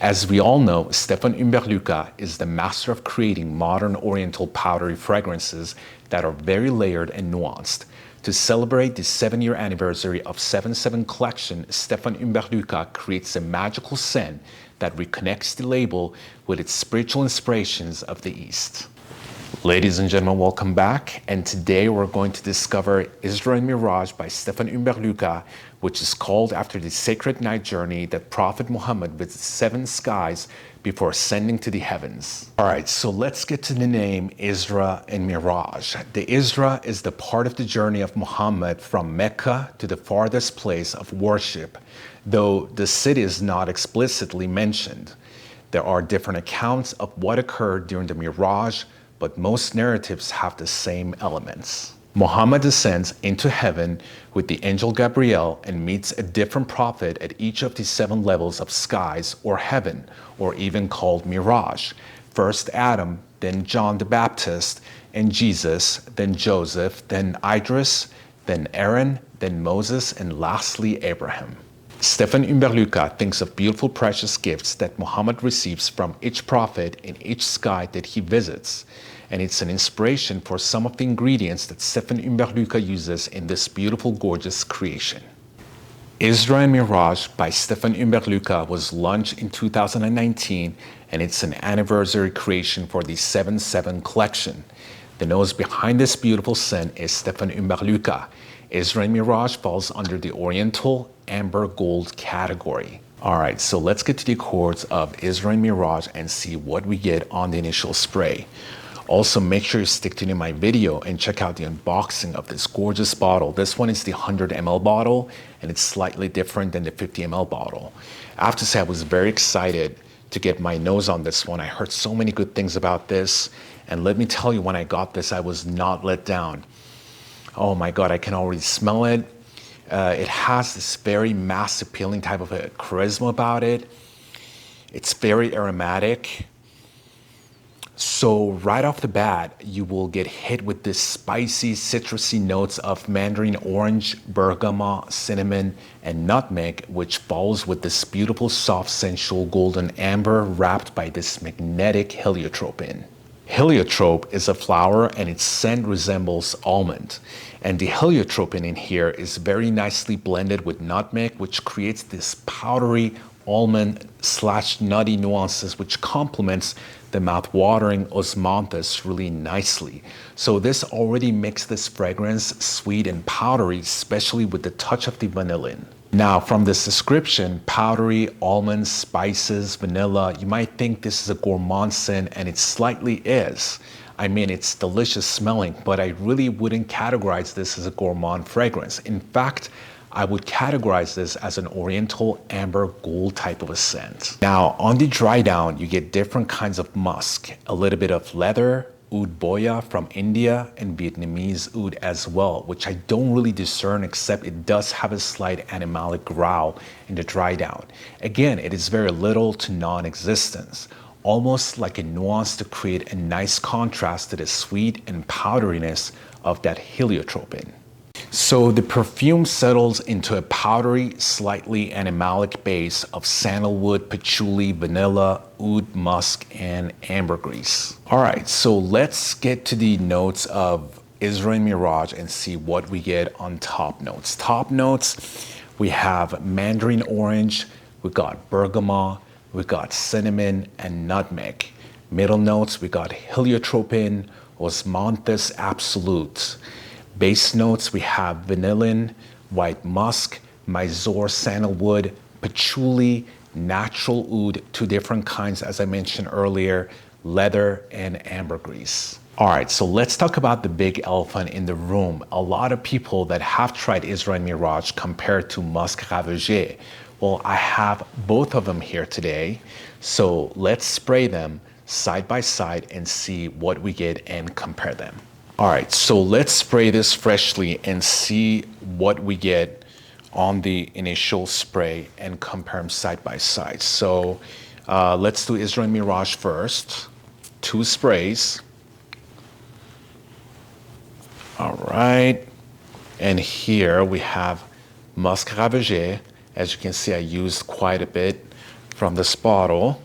As we all know, Stéphane Humbert is the master of creating modern oriental powdery fragrances that are very layered and nuanced. To celebrate the 7-year anniversary of 77 collection, Stéphane Humbert creates a magical scent that reconnects the label with its spiritual inspirations of the East. Ladies and gentlemen, welcome back, and today we're going to discover Isra Miraj by Stéphane Humbert, which is called after the sacred night journey that Prophet Muhammad visits 7 skies before ascending to the heavens. Alright, so let's get to the name Isra and Miraj. The Isra is the part of the journey of Muhammad from Mecca to the farthest place of worship, though the city is not explicitly mentioned. There are different accounts of what occurred during the Miraj, but most narratives have the same elements. Muhammad descends into heaven with the angel Gabriel and meets a different prophet at each of the 7 levels of skies or heaven, or even called Mirage. First Adam, then John the Baptist, and Jesus, then Joseph, then Idris, then Aaron, then Moses, and lastly Abraham. Stéphane Humbert thinks of beautiful precious gifts that Muhammad receives from each prophet in each sky that he visits, and it's an inspiration for some of the ingredients that Stéphane Humbert uses in this beautiful, gorgeous creation. Isra and Mirage by Stéphane Humbert was launched in 2019, and it's an anniversary creation for the 7/7 collection. The nose behind this beautiful scent is Stéphane Humbert. Isra and Mirage falls under the Oriental Amber Gold category. Alright, so let's get to the accords of Isra and Mirage and see what we get on the initial spray. Also, make sure you stick to my video and check out the unboxing of this gorgeous bottle. This one is the 100 ml bottle, and it's slightly different than the 50 ml bottle. I have to say I was very excited to get my nose on this one. I heard so many good things about this, and let me tell you, when I got this, I was not let down. Oh my God, I can already smell it. It has this very mass appealing type of a charisma about it. It's very aromatic. So right off the bat, you will get hit with this spicy, citrusy notes of mandarin orange, bergamot, cinnamon, and nutmeg, which falls with this beautiful, soft, sensual golden amber wrapped by this magnetic heliotrope. Heliotrope is a flower and its scent resembles almond. And the heliotrope in here is very nicely blended with nutmeg, which creates this powdery almond/nutty nuances, which complements the mouth-watering osmanthus really nicely. So this already makes this fragrance sweet and powdery, especially with the touch of the vanillin. Now, from this description, powdery, almonds, spices, vanilla, you might think this is a gourmand scent, and it slightly is. I mean, it's delicious smelling, but I really wouldn't categorize this as a gourmand fragrance. In fact, I would categorize this as an Oriental Amber Gold type of a scent. Now, on the dry down, you get different kinds of musk, a little bit of leather, oud boya from India, and Vietnamese oud as well, which I don't really discern, except it does have a slight animalic growl in the dry down. Again, it is very little to non-existence, almost like a nuance to create a nice contrast to the sweet and powderiness of that heliotrope. So the perfume settles into a powdery, slightly animalic base of sandalwood, patchouli, vanilla, oud, musk, and ambergris. Alright, so let's get to the notes of Isra and Miraj and see what we get on top notes. Top notes, we have mandarin orange, we got bergamot, we got cinnamon and nutmeg. Middle notes, we got heliotrope, osmanthus absolute. Base notes, we have vanillin, white musk, Mysore sandalwood, patchouli, natural oud, 2 different kinds as I mentioned earlier, leather, and ambergris. Alright, so let's talk about the big elephant in the room. A lot of people that have tried Isra and Miraj compared to Musc Ravageur. Well, I have both of them here today, so let's spray them side by side and see what we get and compare them. Alright, so let's spray this freshly and see what we get on the initial spray and compare them side by side. So let's do Isra and Miraj first. 2 sprays. Alright, and here we have Musc Ravageur. As you can see, I used quite a bit from this bottle.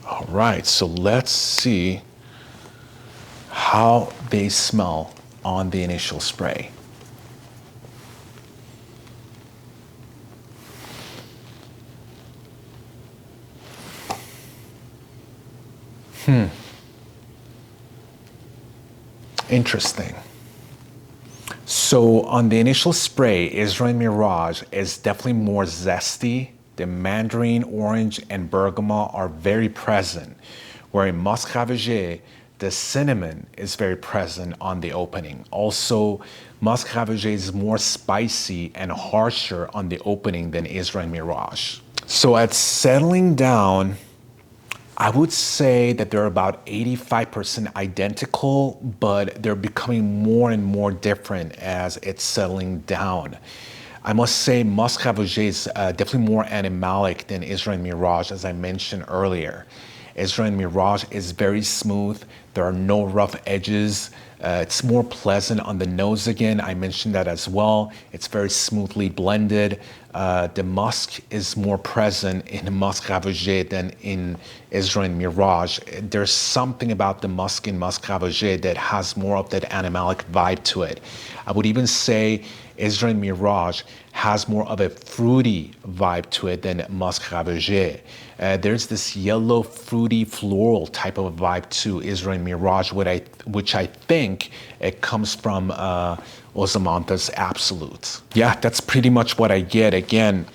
All right, so let's see how they smell on the initial spray. Interesting. So on the initial spray, Isra Miraj is definitely more zesty. The mandarin, orange, and bergamot are very present, where in Musc Ravageur, the cinnamon is very present on the opening. Also, Musc Ravageur is more spicy and harsher on the opening than Isra Miraj. So at settling down, I would say that they're about 85% identical, but they're becoming more and more different as it's settling down. I must say Musc Ravageur is definitely more animalic than Isra Miraj, as I mentioned earlier. Isra Miraj is very smooth. There are no rough edges. It's more pleasant on the nose again. I mentioned that as well. It's very smoothly blended. The musk is more present in Musc Ravageur than in Isra Miraj. There's something about the musk in Musc Ravageur that has more of that animalic vibe to it. I would even say Isra Miraj has more of a fruity vibe to it than Musc Ravageur. There's this yellow, fruity, floral type of vibe to Isra Miraj, which I think it comes from Ozymanthus absolute. Yeah, that's pretty much what I get. Again,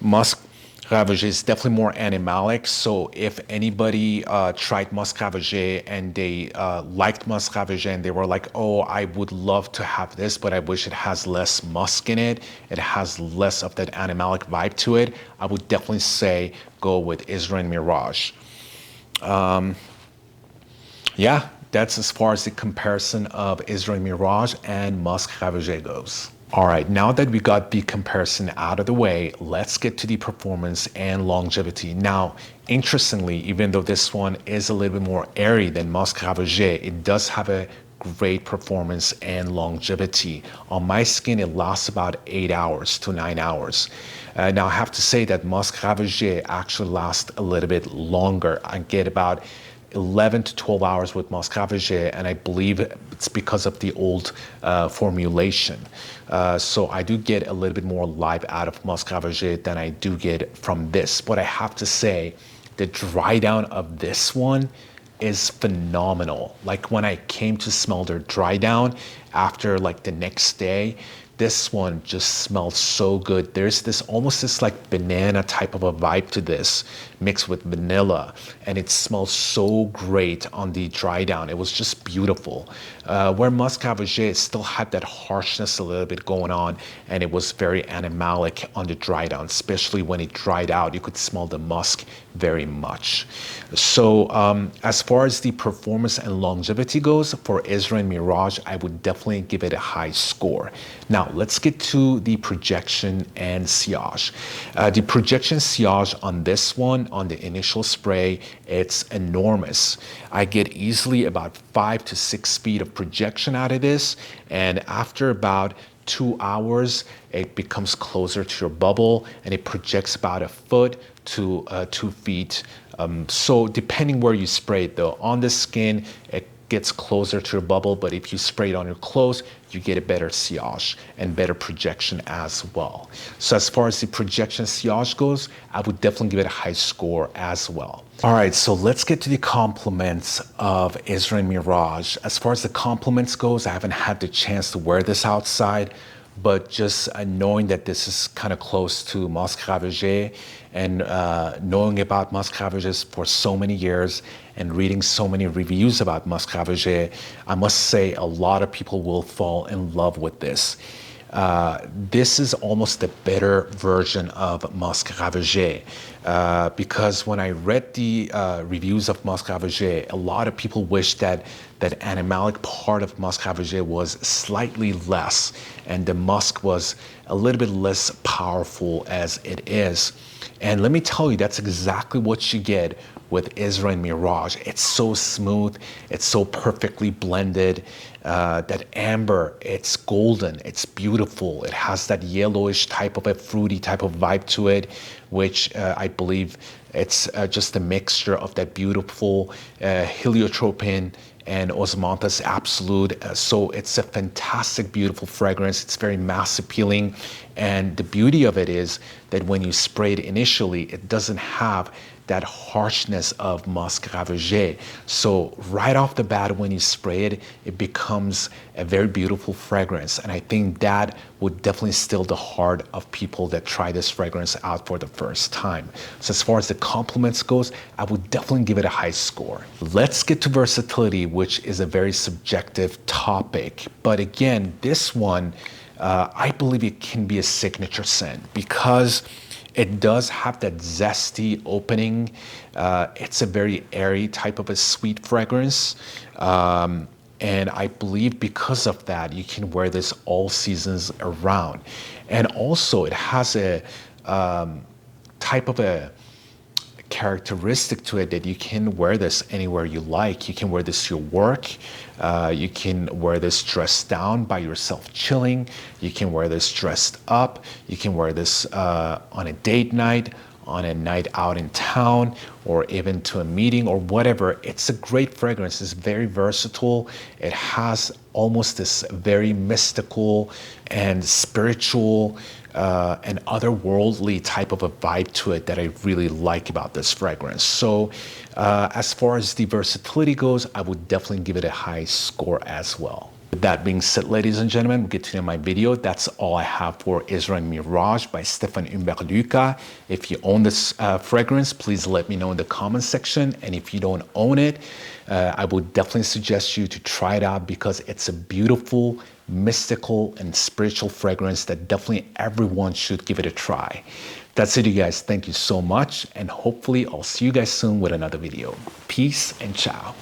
Musc Ravageur is definitely more animalic. So if anybody tried Musc Ravageur and they liked Musc Ravageur and they were like, oh, I would love to have this, but I wish it has less musk in it, it has less of that animalic vibe to it, I would definitely say go with Isra Miraj. Yeah, that's as far as the comparison of Isra Miraj and Musc Ravageur goes. All right, now that we got the comparison out of the way, let's get to the performance and longevity. Now, interestingly, even though this one is a little bit more airy than Musc Ravageur, it does have a great performance and longevity. On my skin, it lasts about 8 hours to 9 hours. Now, I have to say that Musc Ravageur actually lasts a little bit longer. I get about 11 to 12 hours with Musc Ravageur, and I believe it's because of the old formulation. So I do get a little bit more life out of Musc Ravageur than I do get from this. But I have to say, the dry down of this one is phenomenal. Like when I came to smell their dry down after like the next day, this one just smells so good. There's this almost this like banana type of a vibe to this mixed with vanilla, and it smells so great on the dry down. It was just beautiful. Where Musc Ravageur still had that harshness a little bit going on, and it was very animalic on the dry down, especially when it dried out. You could smell the musk very much. So as far as the performance and longevity goes, for Isra Miraj, I would definitely give it a high score. Now, let's get to the projection and sillage. The projection sillage on this one, on the initial spray, it's enormous. I get easily about 5 to 6 feet of projection out of this, and after about 2 hours, it becomes closer to your bubble, and it projects about a foot to 2 feet. So depending where you spray it, though, on the skin, it gets closer to your bubble, but if you spray it on your clothes, you get a better sillage and better projection as well. So as far as the projection sillage goes, I would definitely give it a high score as well. All right, so let's get to the compliments of Isra Miraj. As far as the compliments goes, I haven't had the chance to wear this outside, but just knowing that this is kind of close to Musc Ravageur and knowing about Musc Ravageur for so many years and reading so many reviews about Musc Ravageur, I must say a lot of people will fall in love with this. This is almost the better version of Musc Ravageur because when I read the reviews of Musc Ravageur, a lot of people wish that that animalic part of Musc Ravageur was slightly less and the musk was a little bit less powerful as it is. And let me tell you, that's exactly what you get with Isra Miraj. It's so smooth, it's so perfectly blended. That amber, it's golden, it's beautiful. It has that yellowish type of a fruity type of vibe to it, which I believe it's just a mixture of that beautiful heliotropin and osmanthus absolute. So it's a fantastic, beautiful fragrance. It's very mass appealing. And the beauty of it is that when you spray it initially, it doesn't have that harshness of Musc Ravageur. So right off the bat, when you spray it, it becomes a very beautiful fragrance. And I think that would definitely still the heart of people that try this fragrance out for the first time. So as far as the compliments goes, I would definitely give it a high score. Let's get to versatility, which is a very subjective topic. But again, this one, I believe it can be a signature scent because it does have that zesty opening. It's a very airy type of a sweet fragrance. And I believe because of that, you can wear this all seasons around. And also it has a type of a characteristic to it that you can wear this anywhere you like. You can wear this to your work. You can wear this dressed down by yourself chilling. You can wear this dressed up. You can wear this on a date night, on a night out in town, or even to a meeting or whatever. It's a great fragrance. It's very versatile. It has almost this very mystical and spiritual and otherworldly type of a vibe to it that I really like about this fragrance. So as far as the versatility goes, I would definitely give it a high score as well. With that being said, ladies and gentlemen, we get to the end of my video. That's all I have for Isra Miraj by Stephane Humbert. If you own this fragrance, please let me know in the comment section. And if you don't own it, I would definitely suggest you to try it out because it's a beautiful, mystical, and spiritual fragrance that definitely everyone should give it a try. That's it, you guys. Thank you so much. And hopefully I'll see you guys soon with another video. Peace and ciao.